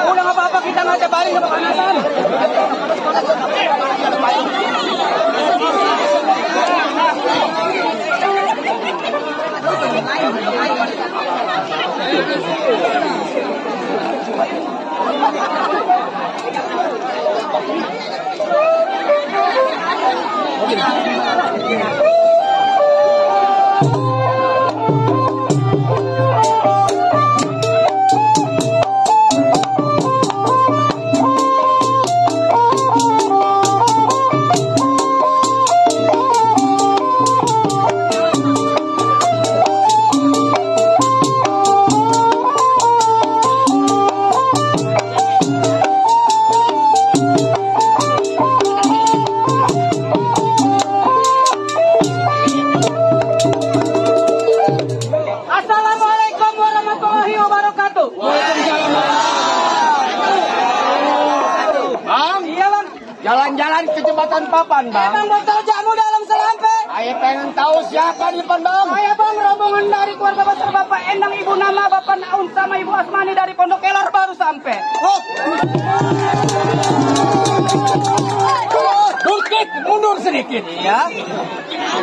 Udah nggak apa-apa, kita ngajak balik ke pemanasan. Jalan-jalan ke jembatan Papan, Bang. Emang botol jamu dalam selampe? Saya pengen tahu siapa di depan, Bang. Saya, Bang, rombongan dari keluarga besar Bapak Endang, Ibu Nama, Bapak Naun, sama Ibu Asmani dari Pondok Kelor baru sampai. Oh. Dukit, mundur sedikit. Iya.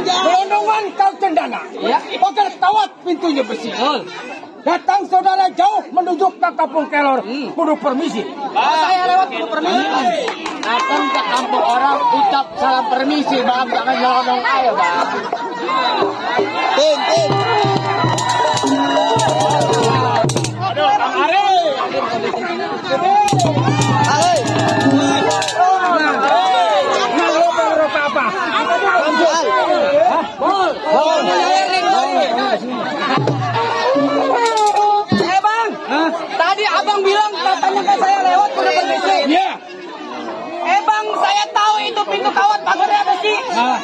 Gelondongan kau cendana. Iya. Pagar tawat pintunya besi. Datang saudara jauh menuju ke Kampung Kelor. Kudu permisi. Saya lewat kudu permisi. Datang ke kampung orang ucap salam permisi, Bang. Jangan nyelonong ayo, Bang. Tim. Aduh, Bang Ari. Apa? Bang. Tadi abang bilang katanya ke saya lewat kudu permisi. Iya. Bang, saya tahu itu pintu kawat pagarnya besi.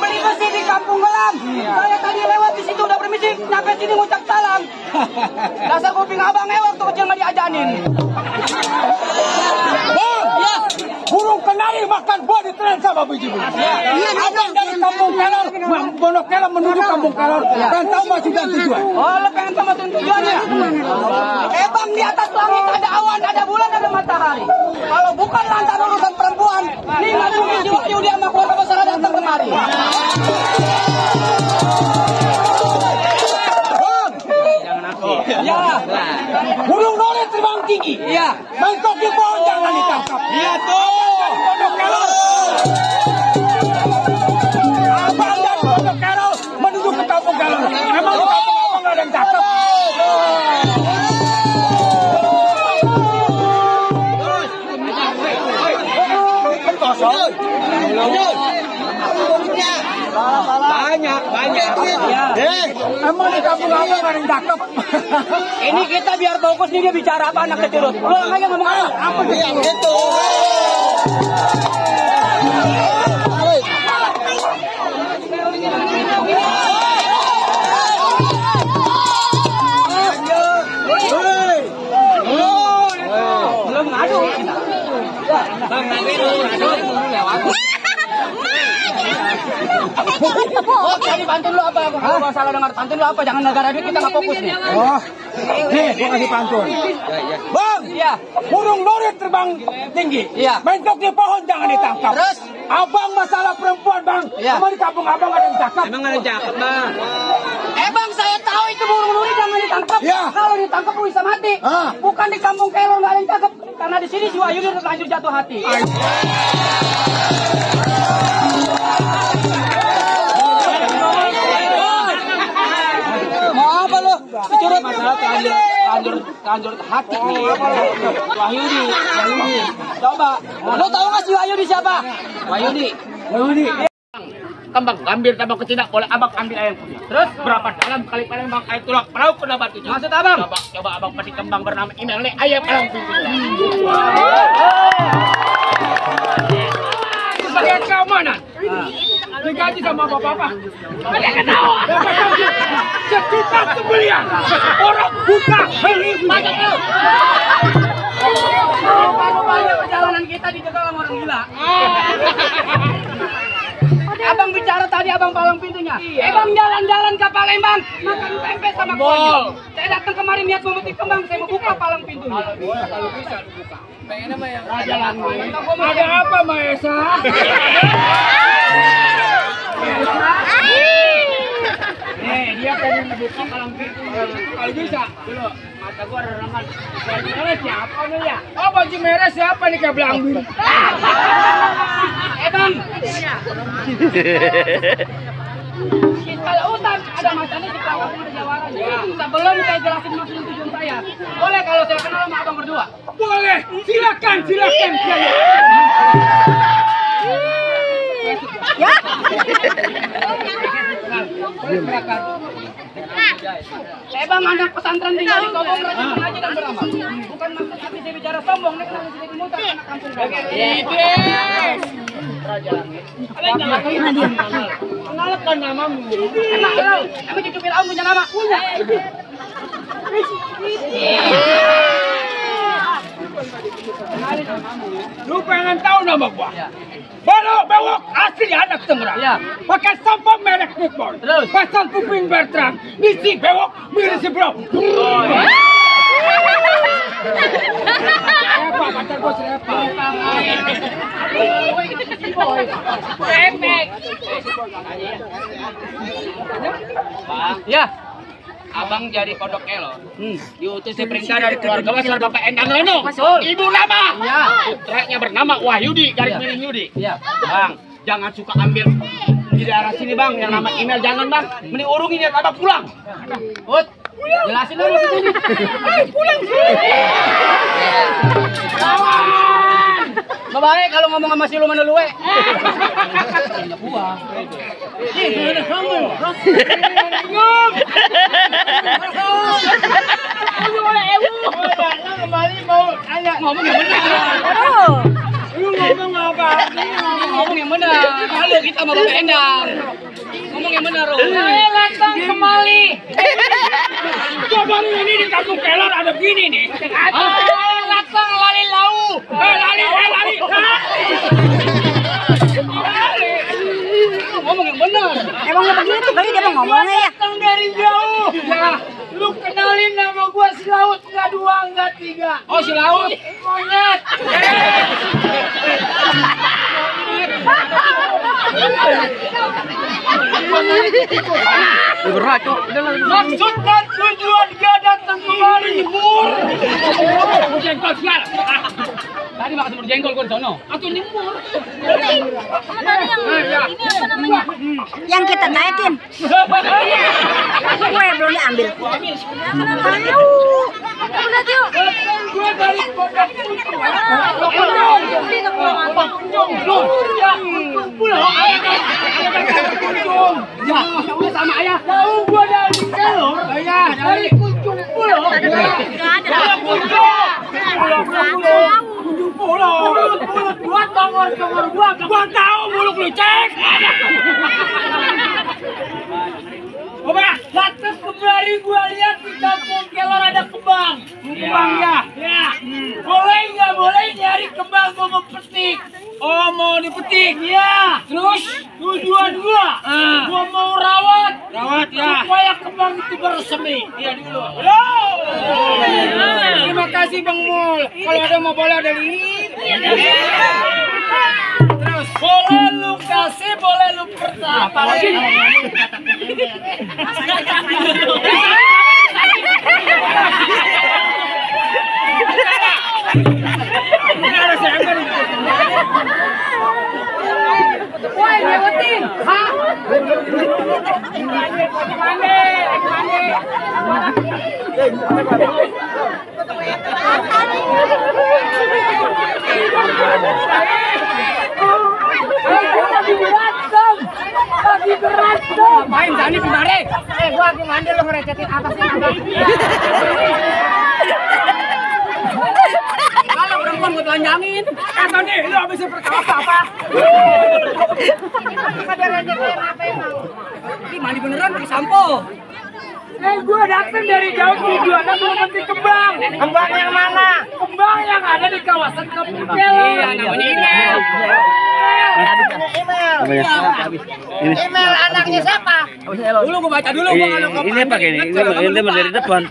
Beli besi di Kampung Gelam. Saya tadi lewat di situ udah permisi, nyampe sini ngucap salam. Dasar kuping abang waktu kecil nggak diajanin. Bang, ya. Burung kenari makan buah di tren sama biji buah. Abang dari Kampung Kelor, Pondok Kelor menuju Kampung Kelor. Dan tahu masih dan tujuan. Oh, lo pengen tahu tujuannya? Bang, di atas langit ada awan, ada bulan, ada matahari. Kalau bukan lantaran urusan perempuan, nih nggak mungkin jiwa Yudi sama keluarga besar datang kemari. Jangan aku. Ya. Burung nori terbang tinggi. Iya. Mangkok di pohon jangan ditangkap. Iya tuh. Pondok Kelor. Abang dari Pondok Kelor menuju ke Kampung Kelor. Emang kampung abang nggak ada yang cakep. Banyak. Emang di kampung abang ada yang cakep. Ini kita biar fokus nih dia bicara apa anak kecil. Lu aja ngomong apa Gitu. belum ngadu. Bang nanti ngadu lewat. Oh, tadi pantun lu apa? Kalau salah dengar pantun lu apa? Jangan negara duit kita nggak fokus nih. Oh, nih gua kasih pantun. Bang, Iya. burung lurit terbang tinggi. Iya. Mentok di pohon jangan ditangkap. Terus? Abang masalah perempuan bang. Iya. Emang di kampung abang ada yang cakep? Emang ada yang cakep bang? Bang saya tahu itu burung lurit jangan ditangkap. Iya. Kalau ditangkap lu bisa mati. Bukan di kampung Kelor nggak ada yang cakep. Karena di sini si Wahyu udah terlanjur jatuh hati. Mau apa lo? Curut masalah terlanjur hati nih. Wahyudi. Coba. Lo tahu nggak si Wahyudi siapa? Wahyudi. Kembang ambil tambang ke Cina, boleh abang ambil ayam punya. Terus Berapa dalam kali Palembang air tulak perahu kena batunya. maksud abang? Coba abang pasti kembang bernama email nih ayam alang pintunya. Sebagai keamanan. Digaji sama bapak-bapak. Ada ketawa. Dapat gaji sekitar sebulan. Orang buka beli. Banyak perjalanan kita dijaga sama orang gila. Abang bicara tadi abang palang pintunya. Bang jalan-jalan ke Palembang makan tempe sama konyol. Saya datang kemarin niat memetik kembang, saya mau buka palang pintunya. Kalau bisa dibuka. Pengen apa ya? Raja Langit. Ada apa Maesa? Nih dia pengen ngebuka palang pintu. Kalau bisa dulu mata gua rerangan. Baju merah siapa nih ya? Oh baju merah siapa nih kayak Belangwin? Bang. Kalau hutan ada macamnya di belakang ada jawaran. Sebelum saya jelasin maksud tujuan saya, boleh kalau saya kenal sama abang berdua? Boleh, silakan. Ya. Bang anak pesantren tinggal di Kobong rajin mengaji dan beramal. Bukan maksud hati saya bicara sombong, nek kalau jadi mutar anak kampung kami. Raja Langit. Kenalkan namamu. Emang cucu Fir'aun punya nama? Punya. Lu pengen tahu nama gua? Balok bewok asli anak Tangerang. Iya. Pakai sampo merek Nippon. Terus? Pasang kuping berterang. Misi bewok mirip si bro. Apa pacar gua siapa? Bang, ya. Abang jadi kodok Kelor. Diutus perintah dari keluarga besar Bapak Endang Leno. Betul. Ibu nama. Iya. Putranya bernama Wahyudi dari Iya. milik Yudi. Iya. Bang, jangan suka ambil di daerah sini bang, yang nama email jangan bang. Mending urungin ya abang pulang. Ut, jelasin dulu sini. Pulang sih. Baik kalau ngomong sama si lu mana luwe. Kembali mau tanya. Ngomong yang benar. Lu ngomong apa? Ngomong yang benar. Halo kita mau Bapak Endang. Ngomong yang benar, Ru. Datang kembali. Coba ini di kampung Kelor ada begini nih. Datang lali lau. Lali. Ngomong yang benar. Emang nggak begitu kali dia mau ngomongnya ya? Datang dari jauh. Ya, lu kenalin nama gua si Laut, nggak 2, nggak 3. Oh, si Laut. Monyet. Berat, Cok. Maksud dan tujuan dia datang kembali. Jengkol sial. Tadi makan semur jengkol gua di sono. Atau nyemur. Yang kita naikin. Gue belum diambil. Tahu. Udah yuk. Gua dari kodok. kunjung. Ya, kunjung pula. Kunjung. Ya, udah sama ayah. Tahu gua dari kelor. Ya, dari kunjung pula. Ya, kunjung. Kunjung pula. Mulut gua tongor gua. Gua tahu mulut lu cek. Oba, datang kemari gua lihat di kampung kelor ada kembang. Kembang ya. Ya. Boleh nggak boleh nyari kembang gua mau petik. Oh mau dipetik? Ya. Terus tujuan gua, gua mau rawat ya. Supaya kembang itu bersemi. Iya dulu. Terima kasih Bang Mul. Kalau ada mau boleh ada ini. Terus boleh lu kasih, boleh lu pertah. Apalagi? Woi, lewatin. Hah? Lagi berantem. Main Zani kemari. Gua lagi mandi lo ngerecetin atasnya. Kalau perempuan gue telanjangin. Kata nih, lu habis perkara apa? Pada recetin apa emang? Ini mandi beneran pakai sampo. Gua datang dari jauh tujuannya gua mesti kembang. Kembang yang mana? Kembang yang ada di kawasan Kampung Kelor. Iya, namanya Email. Email anaknya siapa? Dulu gua baca dulu gua kalau ini pakai ini dari depan.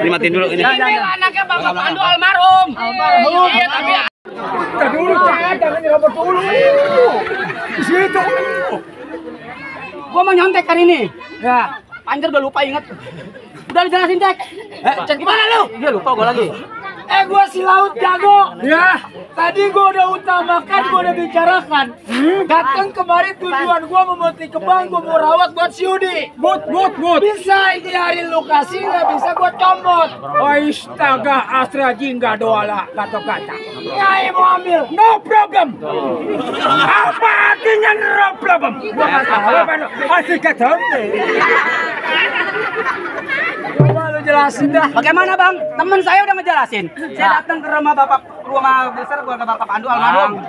Dimatiin dulu ini. Email anaknya Bapak Pandu almarhum. Iya, tapi dulu jangan nyerobot dulu. Di situ. Gua mau nyontek hari ini. Ya. Panjer udah lupa ingat. Udah dijelasin cek. Cek gimana lu? Dia lupa gua lagi. Gua si Laut jago. Ya. Tadi gua udah utamakan, gua udah bicarakan. Datang kemarin tujuan gua memetik kembang, gua mau rawat buat si Yudi. But. Bisa ini hari lokasi, nggak bisa gua comot. Astaga, Astra Jingga doala kata-kata. Nyai mau ambil, no problem. Apa artinya no problem? Gua nggak tahu apa. Asik kata. Coba lu jelasin dah. Bagaimana Bang? Temen saya udah ngejelasin. Saya datang ke rumah besar keluarga Bapak Pandu almarhum.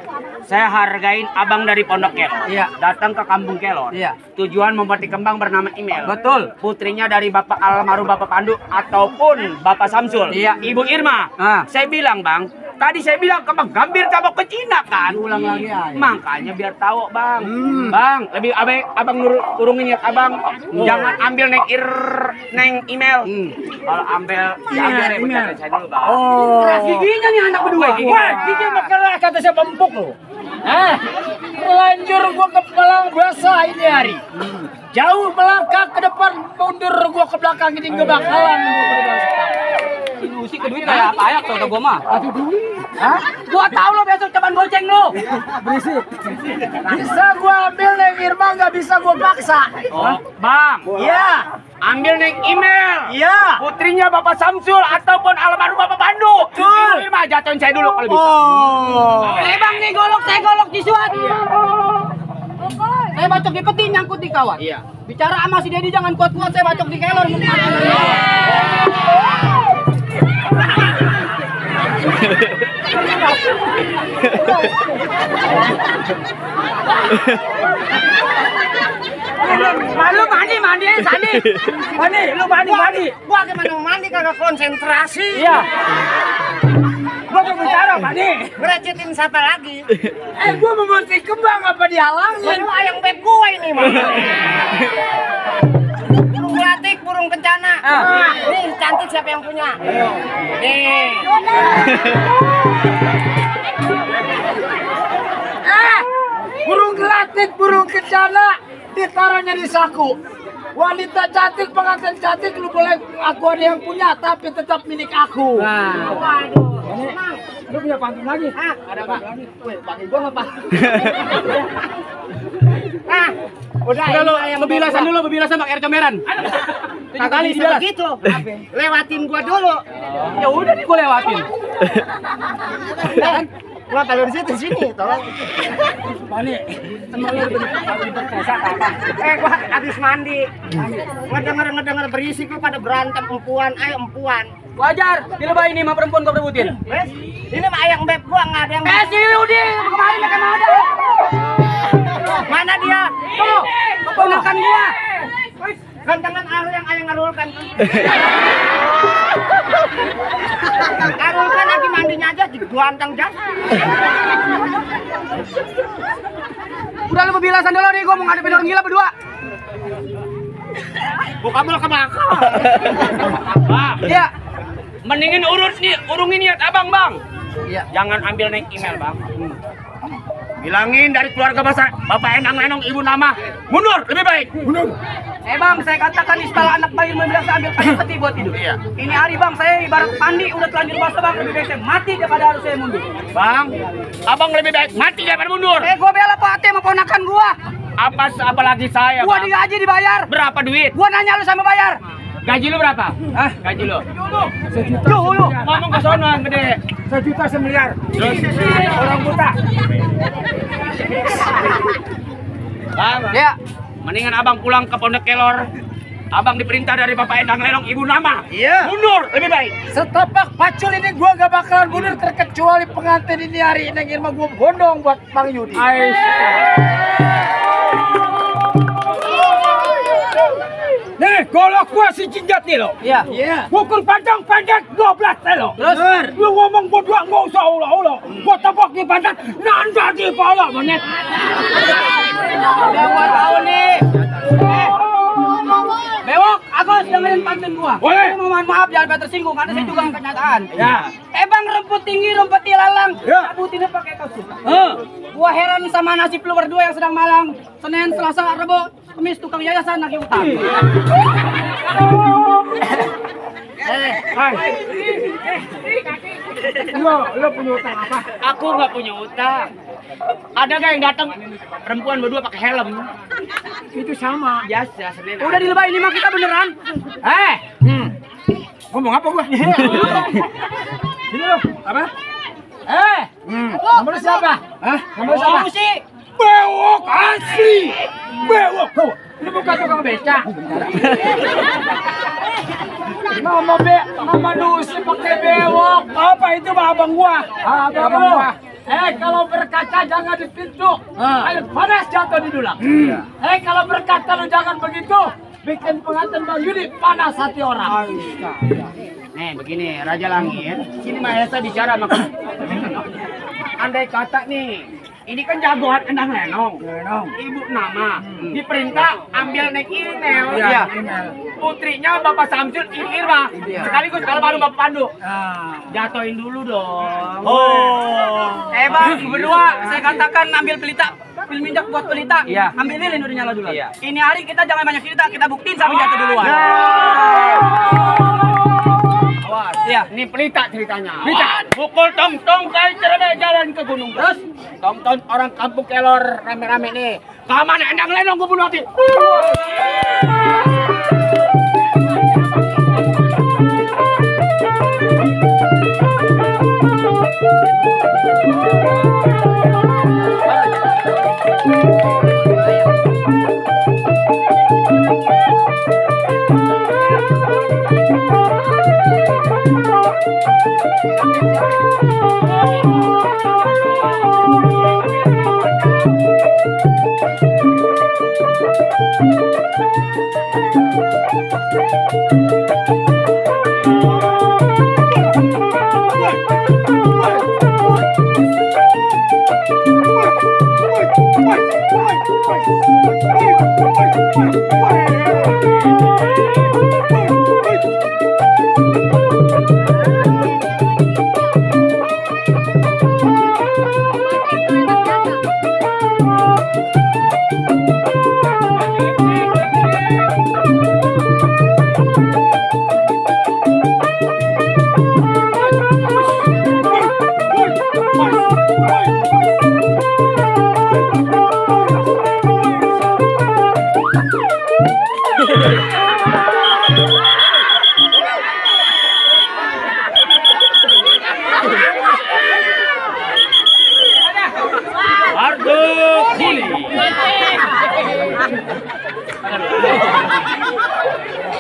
Saya hargain abang dari Pondok Kelor. Iya. Datang ke Kampung Kelor. Iya. Tujuan memetik kembang bernama Email. Betul. Putrinya dari Bapak almarhum Bapak Pandu ataupun Bapak Samsul. Iya. Ibu Irma. Saya bilang Bang, tadi saya bilang kembang gambir cabok ke Cina kan. Ulang lagi ya. Makanya biar tahu Bang. Bang, lebih abang urungin ya abang. Jangan ambil neng Email. Kalau ambil Email saya dulu Bang. Keras giginya nih anak berdua. Wah, gigi makanlah kata saya bempuk loh. Terlanjur gua ke Palang basah ini hari. Jauh melangkah ke depan, mundur gua ke belakang, ini gak bakalan gua berbangsa. Ilusi ke duit kayak apa ya kalau gua mah. Aduh duit. Gua tahu lo besok coba goceng lo. Berisik. Bisa gua ambil neng Irma, nggak bisa gua paksa. Bang. Iya. Ambil neng Email. Iya. Putrinya Bapak Samsul ataupun almarhum Bapak Pandu. Betul. Irma jatuhin saya dulu kalau bisa. Bang nih saya golok disuat. Saya bacok di peti, nyangkut di kawat. Iya. Bicara sama si Dedi jangan kuat-kuat, saya bacok di kelor. Lu mandi, Sandi. Lu mandi. Gua gimana mau mandi kagak konsentrasi. Iya. Gua mau bicara, mandi. Ngerecetin siapa lagi? Gua memetik kembang apa dihalangin? Lu ayang beb gua ini, Bang. Burung gelatik, burung kencana. Nih, cantik siapa yang punya? Nih. Burung gelatik, burung kencana ditaruhnya di saku. Wanita cantik, pengantin cantik, lu boleh aku ada yang punya, tapi tetap milik aku. Waduh. Lu punya pantun lagi? Ada apa? Wih, pakai gua ngapa? Udah lu bebilasan dulu, bebilasan pakai air comberan. Kali begitu. Lewatin gua dulu. Ya udah nih gua lewatin. Gua kalau di situ sini, tolong. Balik. Gua habis mandi. Ngedenger berisik lu pada berantem empuan, ayo empuan. Wajar, di lebah ini mah perempuan kau rebutin. Wes, ini mah ayang beb gua enggak ada yang. Si Yudi, kemarin kan ada. Mana dia? Tuh, keponakan gua. Gantangan yang ayang ngarulkan. Ngarulkan lagi mandinya aja digantang jas. Udah lu bebilasan dulu nih, gua mau ngadepin orang gila berdua. Buka mul kebakar. Iya. Mendingin urungin niat abang, Bang. Iya. Jangan ambil naik email, Bang. Bilangin dari keluarga Bapak Endang Lenong Ibu Nama mundur lebih baik. Mundur. Bang, saya katakan istilah anak bayi biasa ambil peti buat hidup. Iya. Ini hari Bang, saya ibarat mandi udah telanjur basah Bang, lebih baik saya mati daripada harus saya mundur. Bang, abang lebih baik mati daripada mundur. Gua bela Pak Ate sama ponakan gua. Apalagi saya, Gua digaji dibayar. Berapa duit? Gua nanya lu sama bayar. Gaji lu berapa? Hah? Gaji lu? Sejuta. Ngomong ke sono yang gede. 1 juta 1 miliar. Orang buta. Bang, ya. Mendingan abang pulang ke Pondok Kelor. Abang diperintah dari Bapak Endang Lenong Ibu Nama. Iya. Mundur lebih baik. Setapak pacul ini gua gak bakalan mundur terkecuali pengantin ini hari ini ingin gua bondong buat Bang Yudi. Nih, golok gua si jinjat nih lo. Iya. Iya. Ukur panjang pendek 12 telo. Terus? Lu ngomong berdua nggak usah ulah-ulah. Gua tepok di pantat, nanda di pala monet. Udah gua tahu nih. Bewok, Agus dengerin pantun gua. Boleh. Saya mohon maaf jangan sampai tersinggung karena saya juga kenyataan. Ya. Bang rumput tinggi, rumput ilalang. Ya. Cabutinnya pakai kasut. Gua heran sama nasib lu berdua yang sedang malang. Senin, Selasa, Rabu, Kamis tukang yayasan nagih utang. Lo punya utang apa? Aku nggak punya utang. Ada gak yang datang perempuan berdua pakai helm? Itu sama. Biasa, Senin. Udah dilebay ini mah kita beneran. Ngomong apa gua? Sini lo. Apa? Nomor siapa? Hah? Nomor siapa? Oh, sih. Bewok asli. Bewok. Tuh. Ini bukan tukang beca. Nama Nusi pakai bewok. Apa itu abang gua? Abang gua. Kalau berkaca jangan di pintu. Air panas jatuh di dulang. Kalau berkata lu jangan begitu. Bikin pengantin Bang Yudi panas hati orang. Nih begini, Raja Langit. Sini Mahesa bicara sama kamu. Andai kata nih, ini kan jagoan Endang Lenong. Ibu Nama diperintah ambil naik email. Iya. Putrinya Bapak Samsul Irma. Sekaligus almarhum Bapak Pandu. Jatuhin dulu dong. Bang, berdua saya katakan ambil pelita, pil minyak buat pelita. Iya. Ambil lilin udah nyala dulu. Iya. Ini hari kita jangan banyak cerita, kita buktiin sampai jatuh duluan. Awas, ya. Ini pelita ceritanya. Pelita. Pukul tong-tong kayak cerewet jalan ke gunung. Terus tonton orang kampung Kelor rame-rame nih. Kamana Endang Lenong gue bunuh hati.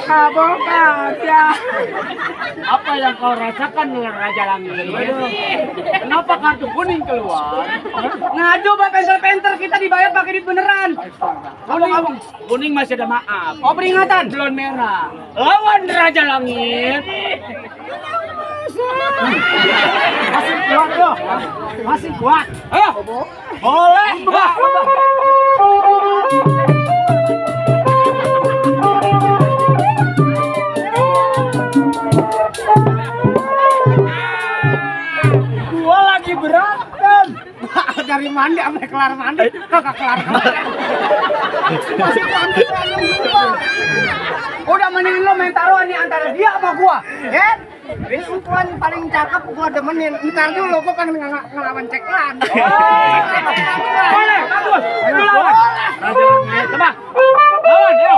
Bongkar ya. Apa yang kau rasakan dengan Raja Langit? Kenapa kartu kuning keluar? Ngaju Pak penter-penter, kita dibayar pakai duit beneran. Kuning masih ada maaf. Oh peringatan. Belum merah. Lawan Raja Langit. Masih kuat loh. Masih kuat. Ayo. Boleh. Gua lagi berantem. Dari mandi sampai kelar mandi, kagak kelar. Masih mandi berantem gua. Udah mending lo main taruhan nih antara dia sama gua. Ya? Risuan paling cakep gua demenin. Ntar dulu gua kan ngelawan ceklan. Boleh, bagus. Ayo lawan. Raja Langit, coba. Lawan, ayo.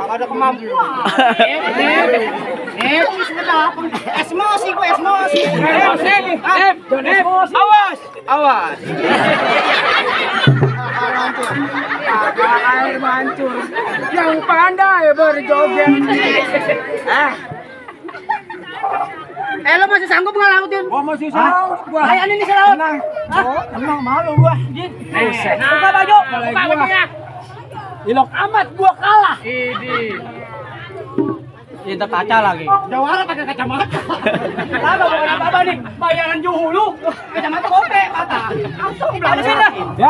Ada kemampuan. Emosi gue emosi. Awas, awas. Air mancur. Yang pandai berjoget. Lo masih sanggup nggak lautin? Gua masih sanggup gua. Kayak ini nih laut. Emang malu gua. Buka baju, buka bajunya. Ilok amat gua kalah. Cinta kaca lagi. Jawara pakai kacamata. Lama bukan apa-apa nih. Bayaran juhulu. Kacamata kope, mata. Langsung belanja dah. Ya.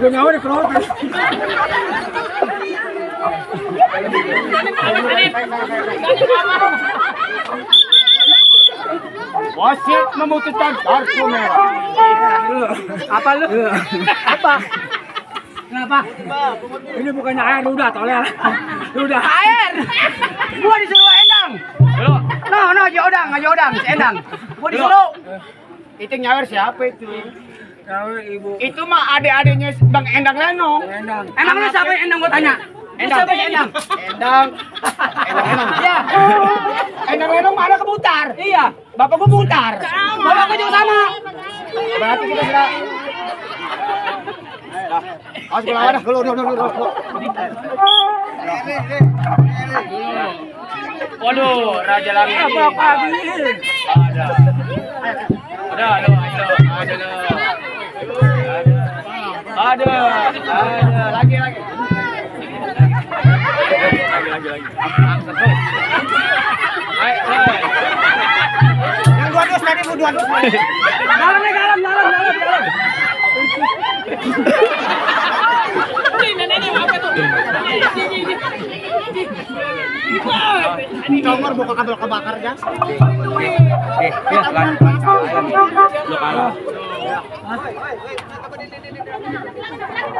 Gue nyawa di kerokan. Wasit memutuskan kartu merah. Apa lu? Apa? Kenapa? Ini bukannya air udah toleh. Udah Air. Gua disuruh Endang. No, Jodang, si Endang. Gua disuruh. Itu nyawer siapa itu? Ibu. Itu mah adik-adiknya Bang Endang Lenong. Endang. Emang lu siapa yang Endang gua tanya? Siapa yang Endang? Endang. Iya. Endang Lenong mah ada kebutar. Iya. Bapak gua butar. Bapak gua juga sama. Berarti kita sudah. Awas gua lawan dah. Waduh, Raja Langit. Apa Ada. Ada. Lagi. Yang dua dus tadi mau dua dus. Dalam. Nomor buka kabel kebakar ya.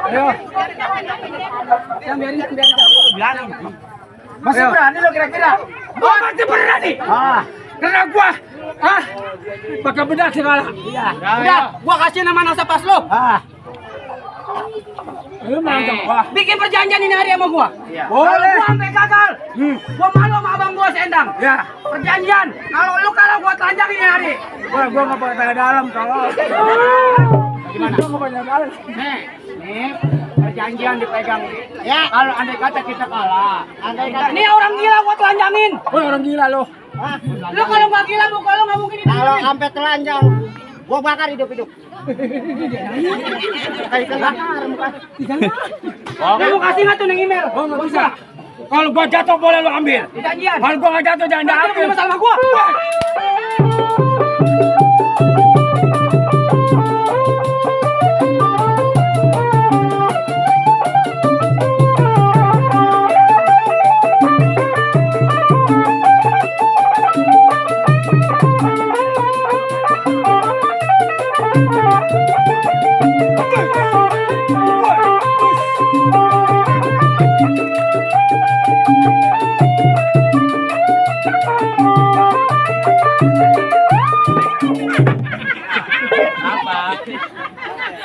Ayo. Yang biarin bilang. Masih berani lo kira-kira? Oh, masih berani. Karena gua bakal bedak segala. Iya. Udah, gua kasih nama nasa pas lo. Lu mantap gua. Bikin perjanjian ini hari sama gua. Boleh. Kalau gua sampai gagal, gua malu sama abang gua Sendang. Ya. Perjanjian. Kalau gua telanjangin ini hari. Gua enggak pakai tanda dalam kalau. Gimana? Gua enggak pakai dalam. Nih, perjanjian dipegang. Ya. Kalau andai kata kita kalah, ini orang gila gua telanjangin. Woi, orang gila lo. Lu kalau nggak gila, muka lu nggak mungkin itu. Kalau sampai telanjang, gua bakar hidup-hidup. Kayak kebakar muka. Lu kasih nggak tuh neng email? Oh, nggak bisa. Kalau gua jatuh boleh lo ambil. Perjanjian. Kalau gua nggak jatuh jangan Nanti diambil. lu masalah sama gua.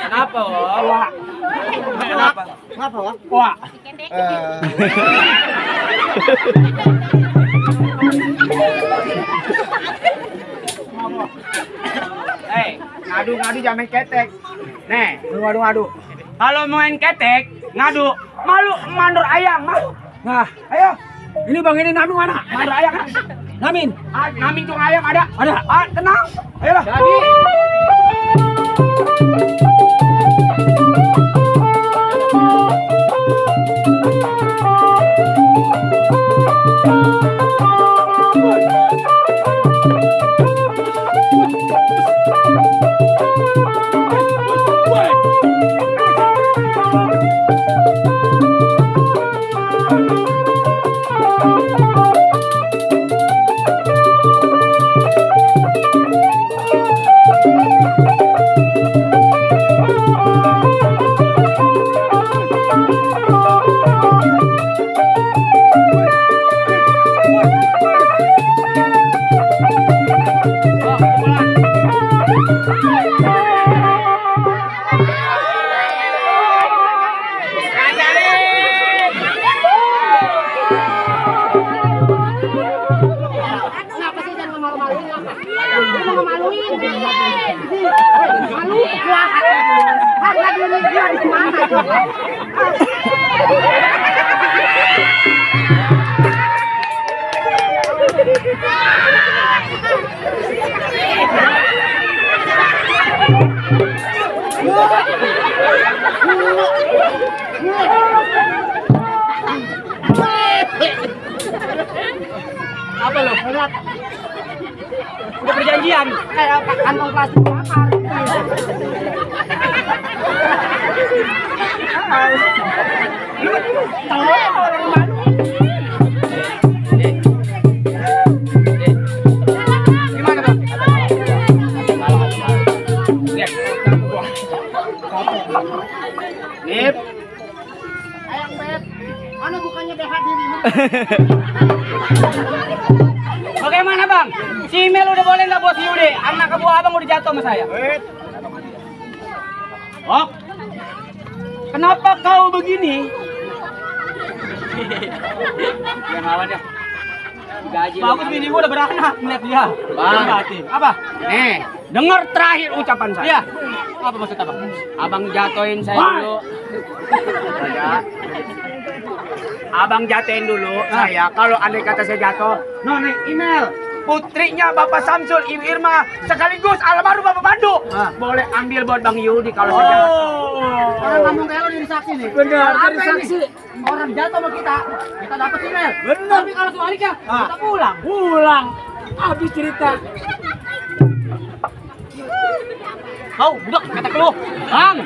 Kenapa, Wak? Kenapa, Wak? Wah. Ngadu-ngadu jangan main ketek. Nih, Ngadu. kalau main ketek, ngadu, malu mandor ayam, malu. Nah, Ayo, ini Bang ini Namin mana? mandor ayam. Namin. Namin tuh ayam ada. Ada. Tenang. Ayolah. Jadi, Kenapa sih jangan malu-maluin? Jangan malu-maluin. Malu kuat. Harga diri dia di mana coba? Apa lo? Udah perjanjian. Kayak kantong plastik bakar. Gimana, Bang? Nip. ayang beb, anu bukannya BH dirimu. Bagaimana, Bang? Si Mel udah boleh nggak bos Yude? Anak buah abang udah jatuh sama saya. Oh, kenapa kau begini? Yang awal ya. Bagus bini gua udah beranak melihat dia. Bang, apa? Nih, dengar terakhir ucapan saya. Iya. Apa maksud abang? Abang jatuhin saya dulu. Ya. Abang jatuhin dulu saya. Kalau andai kata saya jatuh, nih email. Putrinya Bapak Samsul, Ibu Irma, sekaligus almarhum Bapak Pandu. Boleh ambil buat Bang Yudi kalau saya jatuh. Orang kampung kayak lo jadi saksi nih. Benar, Apa jadi ini? saksi. Orang jatuh sama kita dapat email. Benar. Tapi kalau sebaliknya, kita pulang. Pulang. Habis cerita. Kau, budak, kata lu. Bang,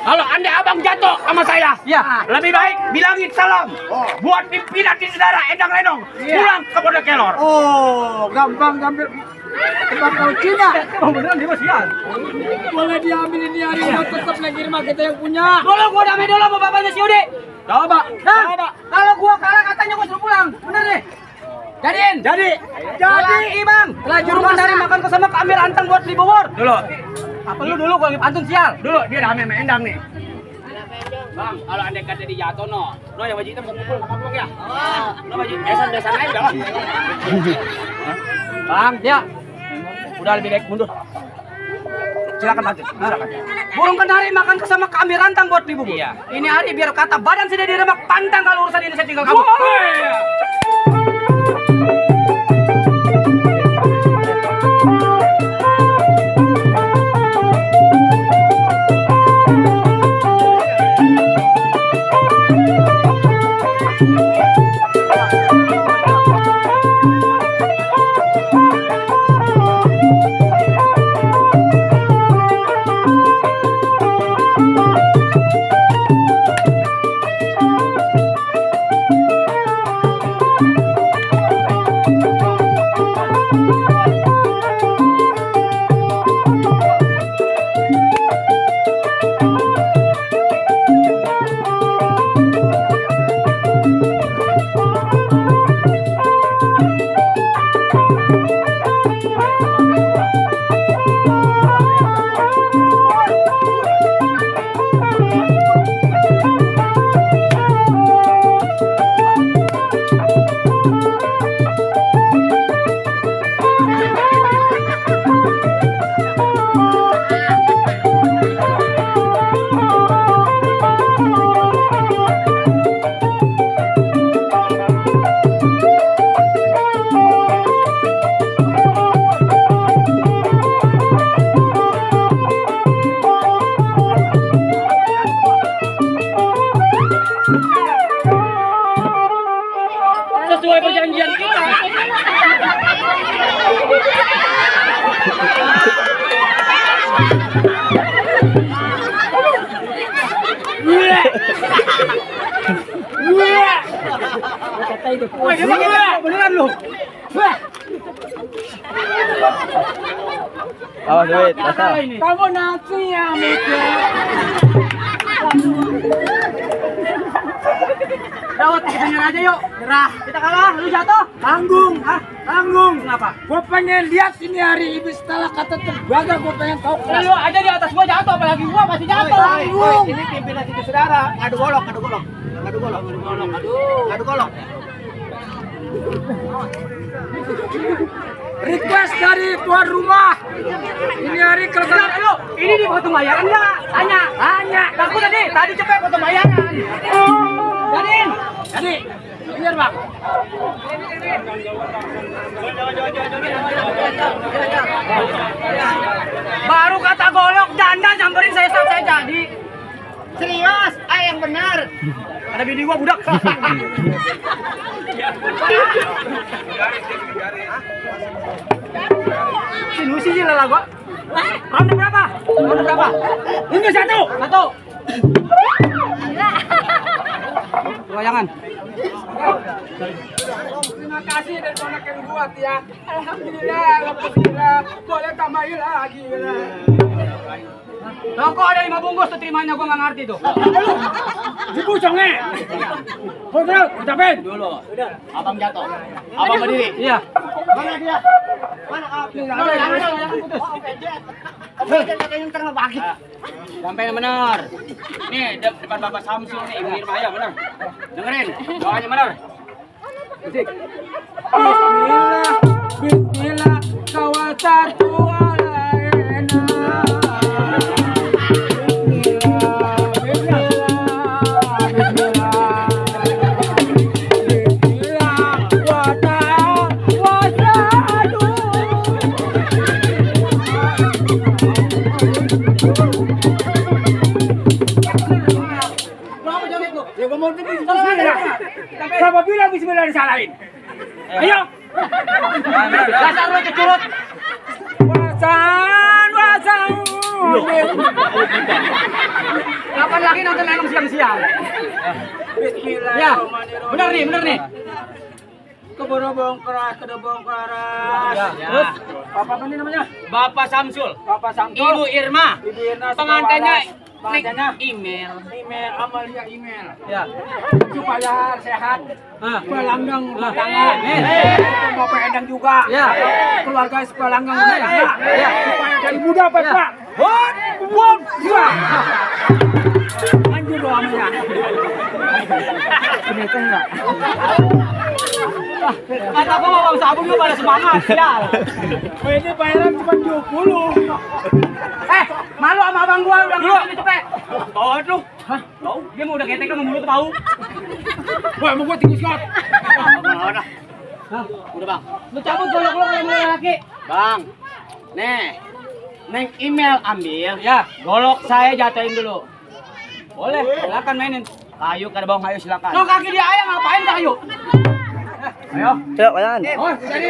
kalau anda abang jatuh sama saya, ya lebih baik bilangin salam buat pimpinan di saudara Endang Lenong. Pulang ke Pondok Kelor. Oh, gampang ngambil Bakal Cina. Oh beneran dia sial. Boleh diambil ini hari ini tetap lagi rumah kita yang punya. Dulu gua damai dulu sama bapaknya si Udi. Coba. Kalau gua kalah katanya gua suruh pulang. Bener nih. Jadiin. Jadi Bang. Laju rumah dari makan ke sama Amir antang buat beli bubur. Dulu. Apa lu dulu gua lagi pantun sial. Dulu dia damai sama Endang nih. Bang, kalau andai kata di jatuh no yang wajib kita kumpul ngomong ya. No wajib besan aja udah. Bang, ya. Udah lebih baik mundur. Silakan lanjut. Silakan. Burung kenari makan ke sama kami rantang buat beli bubur. Iya. Ini hari biar kata badan sudah diremak pantang kalau urusan ini saya tinggal kamu. Sesuai perjanjian kita. Beneran lu. Awas duit, dasar. kamu nanti ya mikir. Dawat kita nyerah aja yuk. Nyerah. Kita kalah, lu jatuh. Tanggung, tanggung. Kenapa? Gue pengen lihat ini hari iblis setelah kata terbaga. Gue pengen tahu kelas. Lu aja di atas gua jatuh, apalagi gua masih jatuh. Tanggung. Ini pimpinan itu saudara. Adu golok. Request dari tuan rumah. Ini hari kerja. Lu, ini di foto bayaran enggak? Tanya. Aku tadi cepet foto bayaran. Jadi, bener bang. Baru kata golok, dandan samperin saya jadi. Serius, yang benar. Ada bini gua budak. Sinusi sih lelah gua. Ronde berapa? Ini satu. Layangan. Terima kasih dan konak yang buat ya. Alhamdulillah. Boleh tambahin lagi lah. Rokok ada 5 bungkus tuh terimanya gua nggak ngerti tuh. Dipucongnya. Kontrol, ucapin. Dulu. Abang jatuh. Abang berdiri. Iya. Mana dia? Mana Sampai benar. Nih depan Bapak Samsul nih, Ibu Irma ya benar. Dengerin, doanya benar. Bismillah, kawasatu alaina. Siapa bilang bismillah disalahin? Ayo. Dasar lu kecurut. Wasan. Kapan lagi nonton lenong siang-siang? Ya, benar nih. Keburu bongkaras. Ya. Terus Bapak apa nih namanya? Bapak Samsul, Bapak Samsul. Ibu Irma, Ibu Irna. pengantinnya Pengantinnya email. email, Amalia email. Ya. Supaya sehat. Pelanggang rumah tangga. Bapak Endang juga. Ya. Keluarga pelanggang rumah tangga. Ya. Supaya dari muda Pak. Ya. Bom. Ya. Lanjut doanya. Kenapa enggak? Kata gua Bang Sabung lu pada semangat, sial. Ini bayaran cuma 20. Malu sama abang gua udah ngomong cepet. Tawat lu. Hah? Tahu? Dia mau udah ketek lu mulut tahu. Wah, mau gua tinggi shot. Udah. Hah? Udah, Bang. Lu cabut golok lu kayak mulai laki. Bang. Nih. Neng email ambil. Ya, golok saya jatuhin dulu. Boleh, silakan mainin. Kayu kada bawang ayo silakan. No kaki dia ayam ngapain kayu? Ayo. Cek, Wayan. Oh, jadi.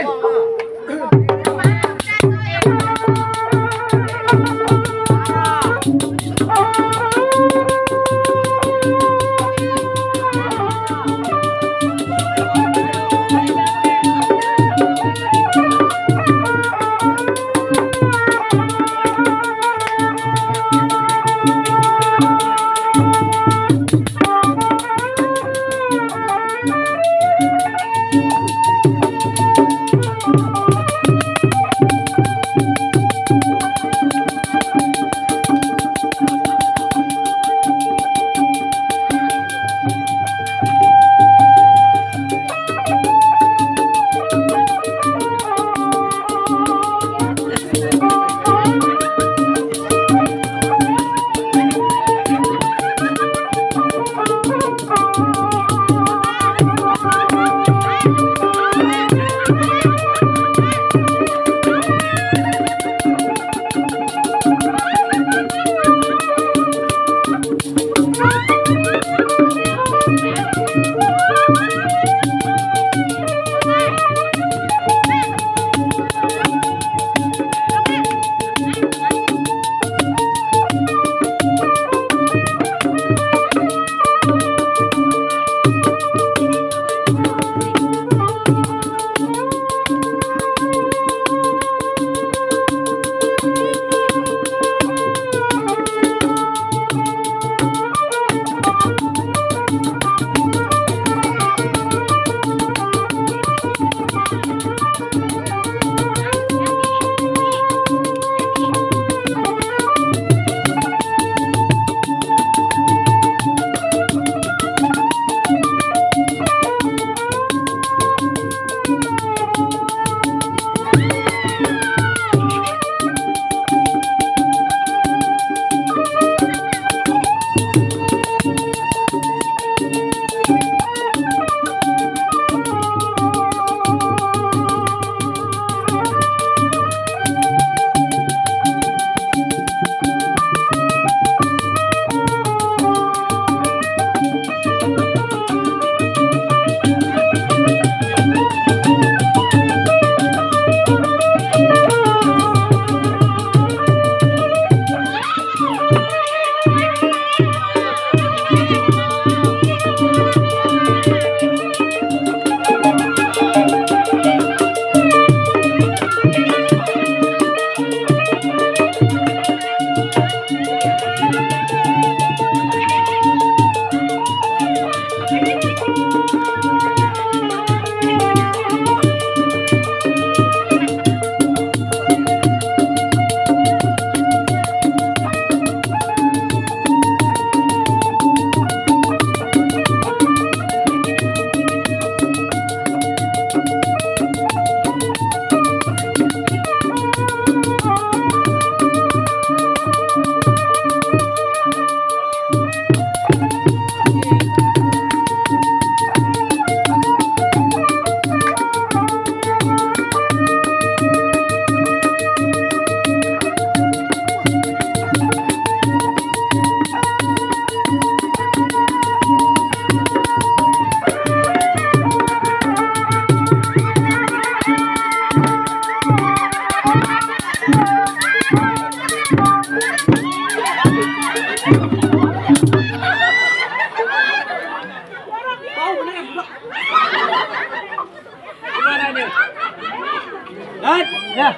Ya.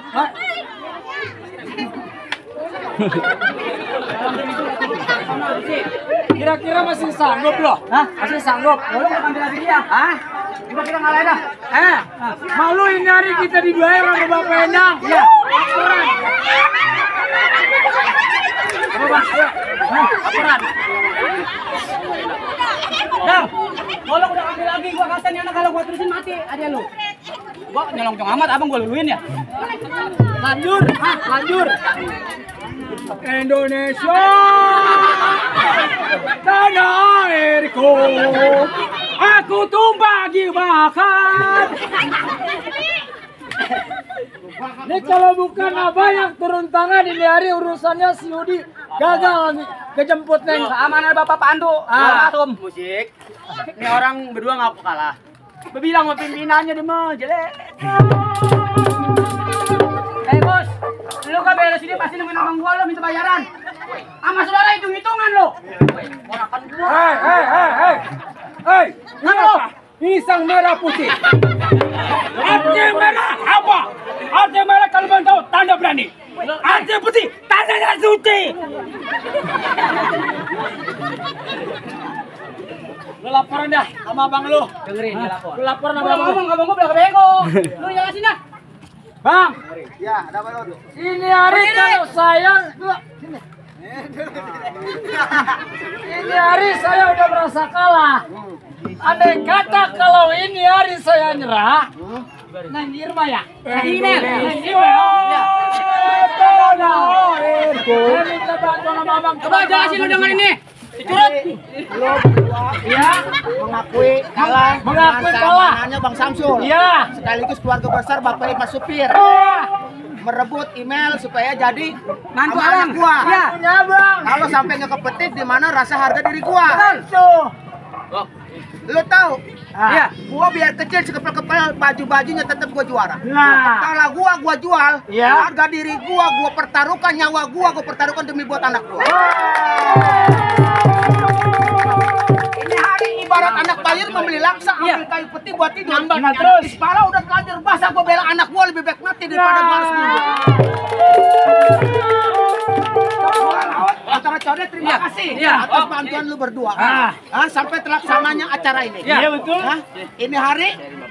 Kira-kira masih sanggup loh? Hah? Masih sanggup? Lu ambil lagi dia. Hah? Coba kita ngalahin dah. Malu ini hari kita diduain sama Bapak Endang. Iya. Laporan. Dang, kalau udah ambil lagi gua kasihan anak kalau gua terusin mati ada lu. Gua nyelongcong amat abang gua luluin ya. Lanjur, lanjur. Indonesia tanah airku, aku tumpah gibakan. Ini kalau bukan abah yang turun tangan ini hari urusannya si Yudi gagal nih kejemput neng. Keamanan Bapak Pandu. Atom musik. Ini orang berdua ngapa kalah? Berbilang sama pimpinannya dia mah jelek. Bos, lu kan beres sini pasti nemuin abang gua lo minta bayaran. Sama saudara hitung-hitungan lo. Ponakan gua. Hei, ini sang merah putih. Arti merah apa? Arti merah kalau bang tahu tanda berani. Arti putih tandanya suci. Lu laporan dah sama abang lu. Dengerin dia lapor. Lu laporan sama Abang gua belakang bego. Lu jelasin dah. Bang, Ya, ada apa lu? ini hari kalau saya ini hari saya udah merasa kalah. Andai kata kalau ini hari saya nyerah, Neng Irma ya? Ini. Minta bantuan sama abang. Coba jelasin lu dengerin nih. Curut. Ya, Mengakui kalah. Mengakui dengan kalah. keamanannya Bang Samsul. ya. Sekaligus keluarga besar Bapak Ipa Supir. Merebut email supaya jadi Mantu sama anak abang. gua. Iya. Punya abang. Kalau sampai ngekepetit di mana rasa harga diri gua. Tuh. Lu tahu? Iya. Gua biar kecil sekepel-kepel baju-bajunya tetap gua juara. Nah, Kalau gua jual, Iya. harga diri gua pertaruhkan nyawa gua pertaruhkan demi buat anak gua. Ini hari ibarat anak bayar membeli laksa, ambil kayu peti buat tidur. Nah, terus? Kepala udah telanjur basah, gua bela anak gua lebih baik mati daripada gua harus mundur. Antara Codet terima kasih atas bantuan lu berdua. Sampai terlaksananya acara ini. Iya, betul. Ini hari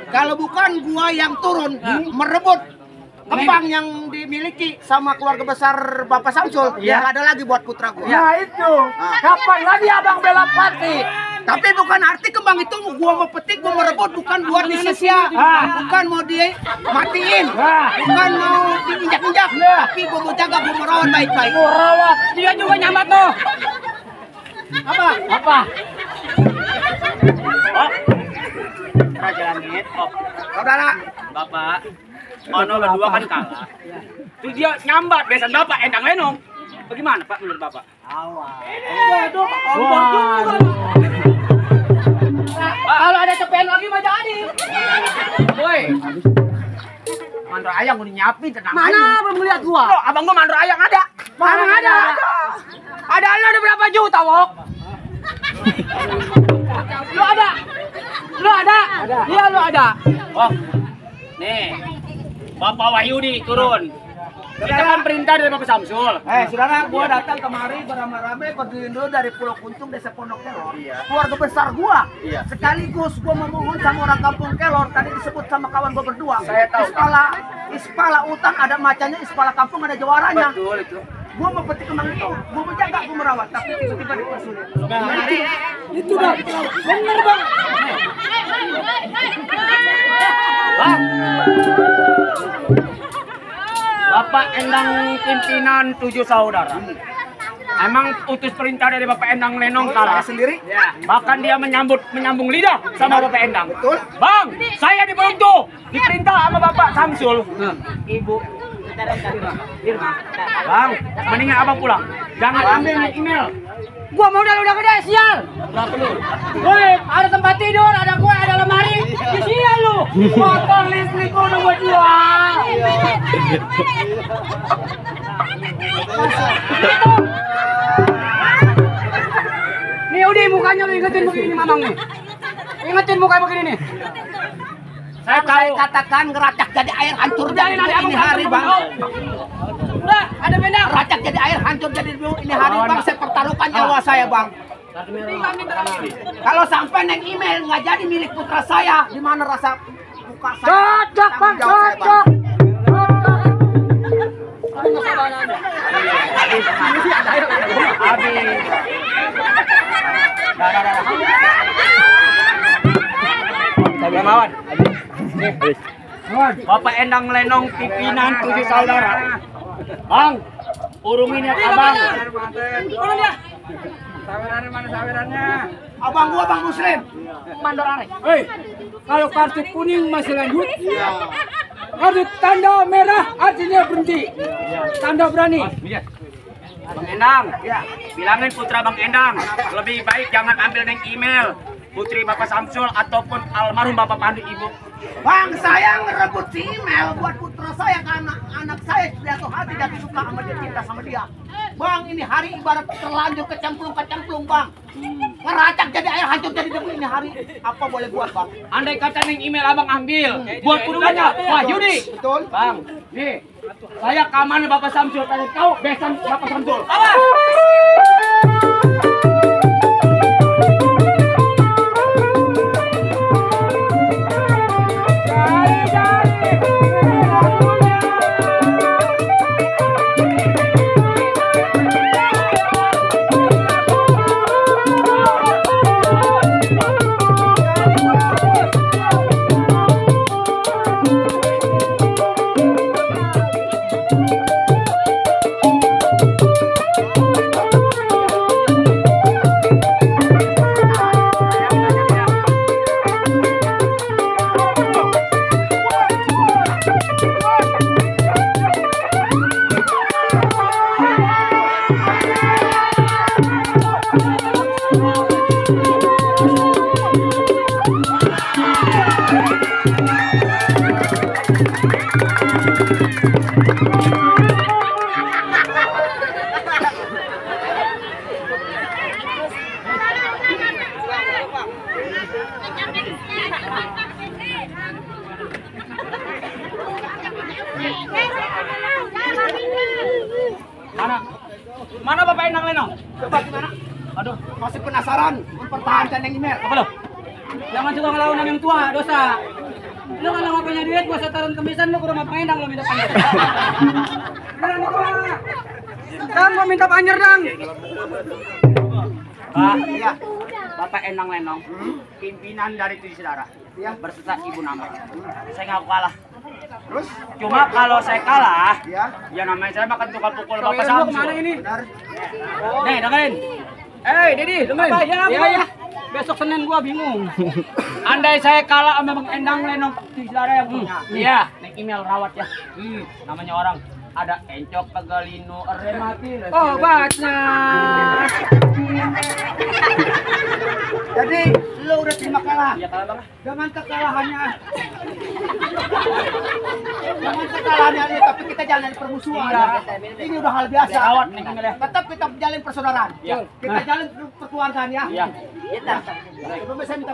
kalau bukan gua yang turun merebut kembang yang dimiliki sama keluarga besar Bapak Samsul, yang ada lagi buat putra gua. nah itu. Kapan lagi abang bela Pati? Tapi bukan arti kembang itu gua mau petik, gua merebut, bukan buat disia-sia, bukan mau dimatiin, bukan mau diinjak-injak, tapi gua mau jaga, gua mau rawat baik-baik. Rawat. Dia juga nyambat lo. Apa? Raja Langit, saudara, Bapak, ono berdua kan kalah. Terus dia nyambat besan Bapak Endang Lenong. Bagaimana Pak menurut Bapak? Waduh, Pak Kompor juga. Kalau ada cepean lagi mah jadi. Woi. Mandro ayang udah nyapi tenang. Mana belum lihat gua? Loh, abang gua mandro ayang ada. Mana ada? Ada lo ada berapa juta, Wok? Lu ada? Lu ada? Iya lu ada. Oh. Nih. Bapak Wahyudi turun. Kita kan perintah dari Bapak Samsul. saudara, gua datang kemari beramai-ramai berdiri dari Pulau Kuntung, Desa Pondok Kelor. Keluarga besar gua. Sekaligus gua memohon sama orang Kampung Kelor, tadi disebut sama kawan gua berdua. Saya tahu. Ispala utang ada macanya, Ispala kampung ada jawarannya. Betul itu. Gua mau petik kembang itu, gua menjaga, gua merawat, tapi tiba-tiba dipersulit. Itu dah. Bener bang. Bang. Bapak Endang pimpinan 7 saudara. Emang utus perintah dari Bapak Endang Lenong kalah sendiri? Ya. Bahkan dia menyambung lidah sama Bapak Endang. Betul. Bang, saya dibantu, diperintah sama Bapak Samsul. Ibu Bang, mendingan abang pulang. Jangan ambil email. Gua mau udah gede, sial. Berapa lu? Woi, ada tempat tidur, ada kue, ada lemari. Ya, sial lu. Motor listrik udah gua jual. Nih udah mukanya lu ingetin begini mamang nih. Ingetin mukanya begini nih. Saya katakan ngeracak jadi air hancur jadi ini hari bang. Udah, ada bendang. Racak jadi air hancur jadi ini hari bang. Saya pertaruhkan nyawa saya bang. Kalau sampai neng email nggak jadi milik putra saya, di mana rasa muka saya? Cocok bang, cocok. Bapak Endang Lenong pimpinan 7 saudara. Bang, urungin ya abang. Mana dia? Sawerannya. Abang gua bang Muslim. Mandor are. Hei, kalau kartu kuning masih lanjut, kartu tanda merah artinya berhenti. Tanda berani. Bang Endang, bilangin putra Bang Endang, lebih baik jangan ambil neng email putri Bapak Samsul ataupun almarhum Bapak Pandu Ibu. Bang, saya ngerebut si email buat putra saya karena anak saya jatuh hati dan suka sama dia, cinta sama dia. Bang, ini hari ibarat terlanjur kecemplung bang. Ngeracak jadi air hancur jadi debu ini hari. Apa boleh buat bang? Andai kata neng email abang ambil buat putranya, wah Yudi. Betul. Bang, nih saya keamanan Bapak Samsul, kalian tahu besan Bapak Samsul. Mana Bapak Endang Lenong? Coba gimana? Aduh, masih penasaran mempertahankan yang email. Apa lo? Jangan suka ngelawan yang tua, dosa. Lu kalau nggak punya duit, gua setoran kemisan lu ke rumah Endang lu minta panjer. Dan gua minta panjer dang. Pak, iya. Bapak Endang Lenong, pimpinan dari 7 saudara. Ya, berserta Ibu Nama. Saya ngaku kalah. Terus? Cuma kalau saya kalah, ya namanya saya makan tukang pukul Bapak Samsul. Kemana ini? Nih, dengerin. Didi, dengerin. Iya. Besok Senin gua bingung. Andai saya kalah sama Bang Endang Lenong, 7 saudara yang punya. Iya, naik email rawat ya. Namanya orang ada encok pegalino remati. Oh, baca. Jadi lo udah terima kalah. Iya kalah bang. Jangan kekalahannya ini, tapi kita jalan permusuhan. Ini udah hal biasa. Tetap kita jalin persaudaraan. Kita jalin perkeluargaan ya. Iya. Coba saya minta.